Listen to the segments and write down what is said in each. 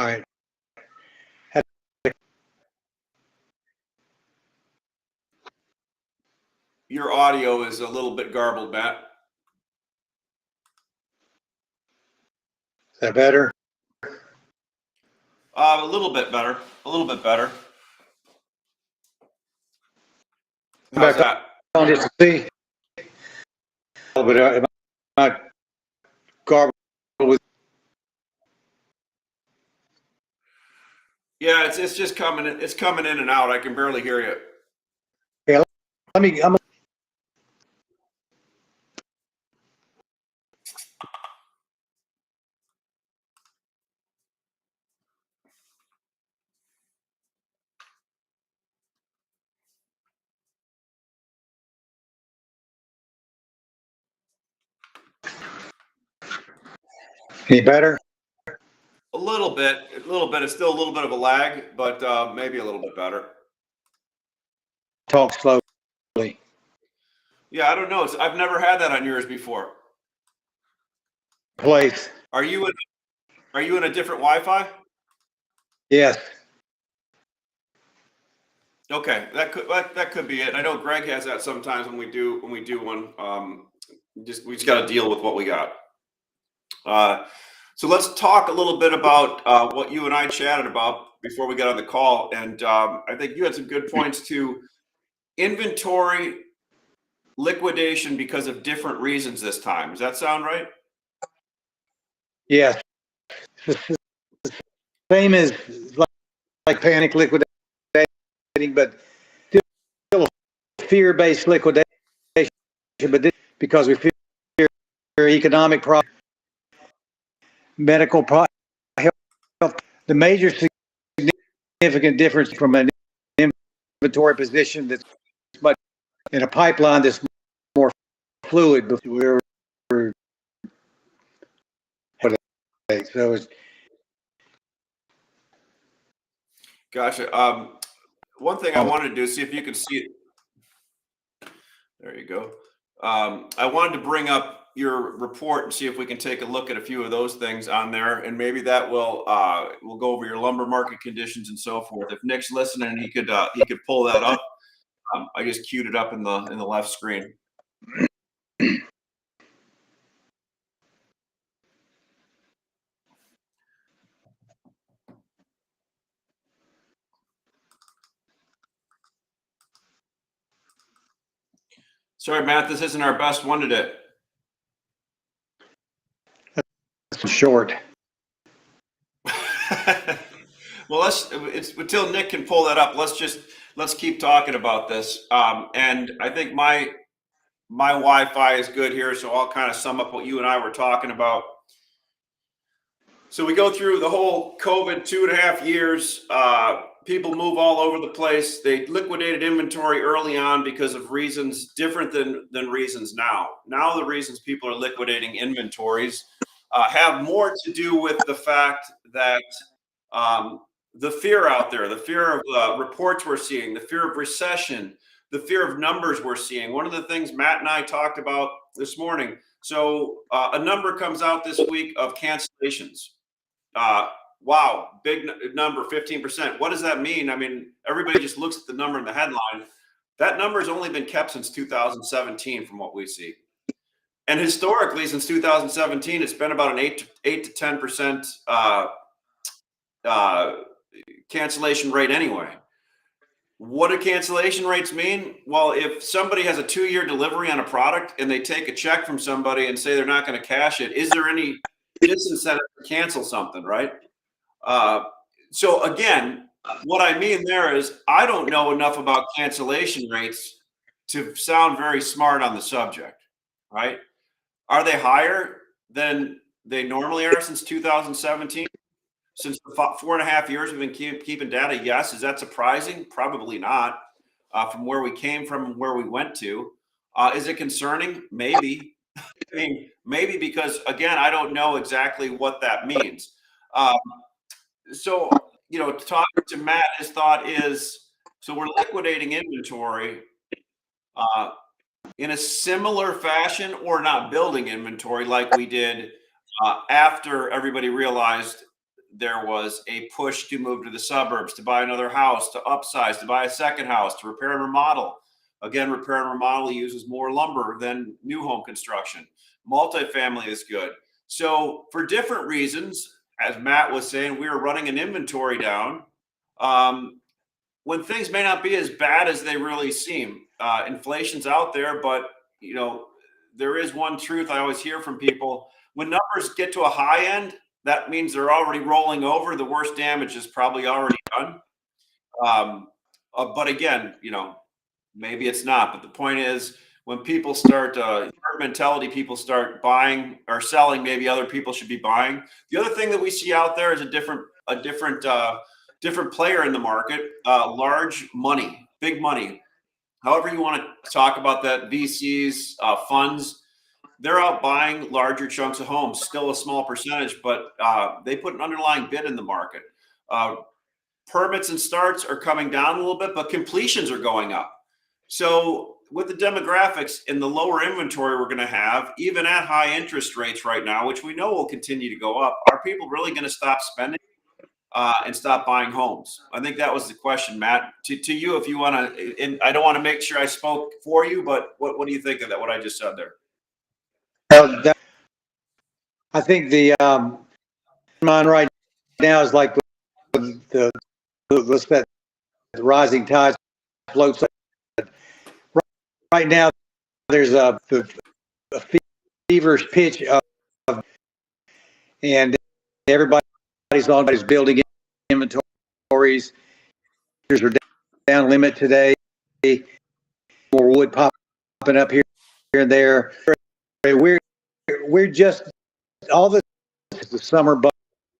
All right. Your audio is a little bit garbled, Matt. Is that better? A little bit better. A little bit better. How's that? On just to see. A little bit. Am I garbled with? Yeah, it's just coming. It's coming in and out. I can barely hear you. Yeah. Let me. Any better? A little bit. A little bit. It's still a little bit of a lag, but maybe a little bit better. Talk slowly. Yeah, I don't know. I've never had that on yours before. Place. Are you in a different Wi-Fi? Yes. Okay, that could be it. I know Greg has that sometimes when we do one. We just got to deal with what we got. So let's talk a little bit about what you and I chatted about before we got on the call, and I think you had some good points to inventory liquidation because of different reasons this time. Does that sound right? Yes. Same as like panic liquidating, but still a fear-based liquidation. But this, because we fear economic problems, medical problems, health. The major significant difference from an inventory position that's much in a pipeline that's more fluid. But so it's. Gotcha. One thing I wanted to do is see if you could see it. There you go. I wanted to bring up your report and see if we can take a look at a few of those things on there, and maybe that will we'll go over your lumber market conditions and so forth. If Nick's listening, he could pull that up. I just queued it up in the left screen. Sorry, Matt, this isn't our best one today. That's short. Well, it's until Nick can pull that up. Let's keep talking about this. And I think my Wi-Fi is good here, so I'll kind of sum up what you and I were talking about. So we go through the whole COVID 2.5 years. People move all over the place. They liquidated inventory early on because of reasons different than reasons now. Now the reasons people are liquidating inventories have more to do with the fact that the fear out there, the fear of reports we're seeing, the fear of recession, the fear of numbers we're seeing. One of the things Matt and I talked about this morning. So a number comes out this week of cancellations. Wow, big number, 15%. What does that mean? I mean, everybody just looks at the number in the headline. That number has only been kept since 2017 from what we see. And historically, since 2017, it's been about an 8 to 10% cancellation rate anyway. What do cancellation rates mean? Well, if somebody has a 2-year delivery on a product and they take a check from somebody and say they're not going to cash it, is there any disincentive to cancel something, right? So again, what I mean there is I don't know enough about cancellation rates to sound very smart on the subject, right? Are they higher than they normally are since 2017? Since the 4.5 years we've been keeping data, yes. Is that surprising? Probably not. From where we came from and where we went to. Is it concerning? Maybe. I mean, maybe because, again, I don't know exactly what that means. So, talking to Matt, his thought is, so we're liquidating inventory in a similar fashion or not building inventory like we did after everybody realized there was a push to move to the suburbs, to buy another house, to upsize, to buy a second house, to repair and remodel. Again, repair and remodel uses more lumber than new home construction. Multifamily is good. So for different reasons, as Matt was saying, we were running an inventory down when things may not be as bad as they really seem. Inflation's out there, but you know, there is one truth I always hear from people: when numbers get to a high end, that means they're already rolling over. The worst damage is probably already done. But again, you know, maybe it's not. But the point is, when people start herd mentality, people start buying or selling. Maybe other people should be buying. The other thing that we see out there is a different player in the market. Large money, big money. However you want to talk about that, VCs, funds, they're out buying larger chunks of homes. Still a small percentage, but they put an underlying bid in the market. Permits and starts are coming down a little bit, but completions are going up. So with the demographics and the lower inventory we're going to have, even at high interest rates right now, which we know will continue to go up, are people really going to stop spending and stop buying homes? I think that was the question, Matt. To you, if you want to, and I don't want to make sure I spoke for you, but what do you think of that, what I just said there? I think the mine right now is like the rising tide floats. Right now, there's a feverish pitch of, and everybody's building inventories. Are down limit today. More wood popping up here and there. We're just all this is the summer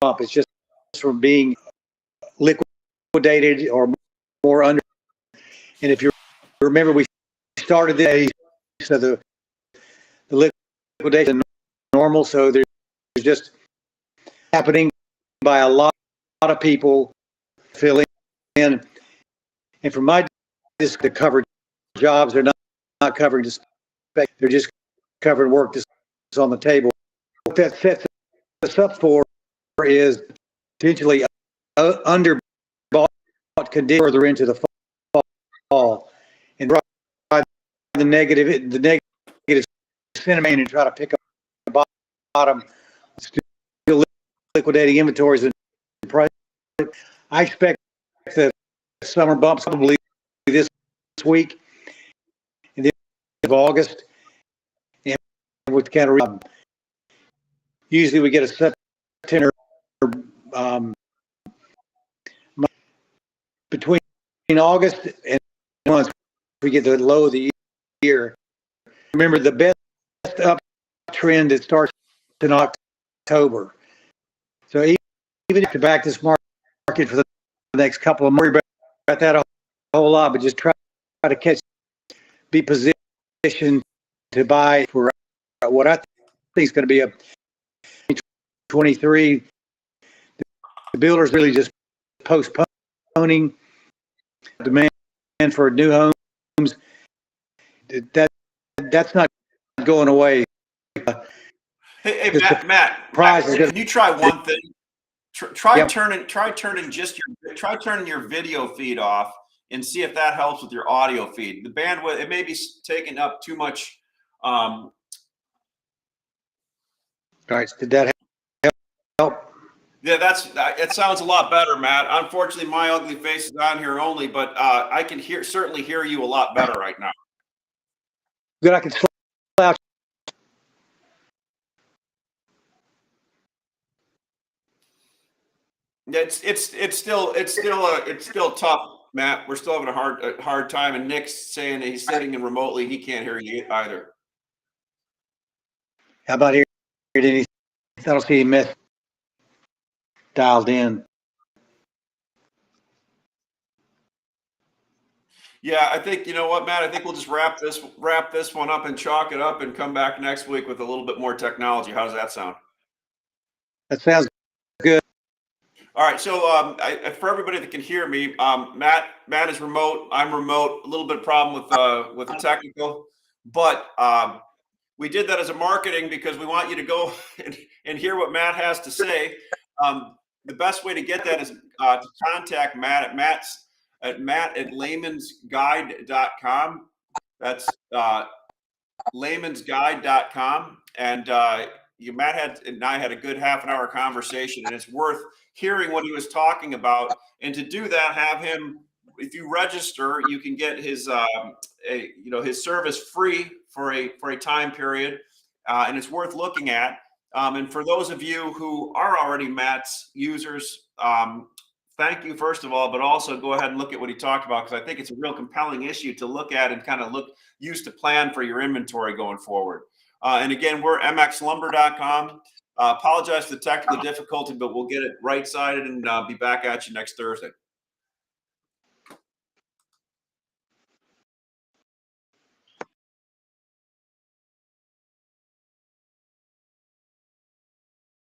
bump. It's just from being liquidated or more under. And if you remember, we started the day, so the liquidation normal. So there's just happening by a lot of people filling in. And for my the covered jobs, they're not covering just spec, they're just covering work that's on the table. What that sets us up for is potentially underbought condition further into the fall, and drive the negative sentiment and try to pick up the bottom, still liquidating inventories and price. I expect the summer bumps probably this week in the end of August, and with kind of usually we get a September between August and once we get the low of the year. Remember, the best uptrend that starts in October. So even to back this market for the next couple of months, about that a whole lot, but just try to be positioned to buy for what I think is going to be a 23. The builders really just postponing demand for new homes. That's not going away. Hey, Matt, can you try one thing? Try turning your video feed off and see if that helps with your audio feed. The bandwidth, it may be taking up too much. All right, did that help? Yeah, it sounds a lot better, Matt. Unfortunately, my ugly face is on here only, but I can certainly hear you a lot better right now. Good, I can slouch. It's still tough, Matt. We're still having a hard time, and Nick's saying that he's sitting in remotely. He can't hear you either. How about here? I don't see any mess dialed in. Yeah, I think, you know what, Matt, I think we'll just wrap this one up and chalk it up and come back next week with a little bit more technology. How does that sound? That sounds good. All right. So for everybody that can hear me, Matt is remote. I'm remote. A little bit of problem with the technical, but we did that as a marketing because we want you to go and hear what Matt has to say. the best way to get that is to contact Matt at laymansguide.com. That's laymansguide.com. And Matt and I had a good half an hour conversation, and it's worth hearing what he was talking about. And to do that, have him, if you register, you can get his his service free for a time period, and it's worth looking at. And for those of you who are already Matt's users, thank you first of all, but also go ahead and look at what he talked about, because I think it's a real compelling issue to look at and kind of use to plan for your inventory going forward. And again, we're mxlumber.com. Apologize for the technical difficulty, but we'll get it right-sided and be back at you next Thursday.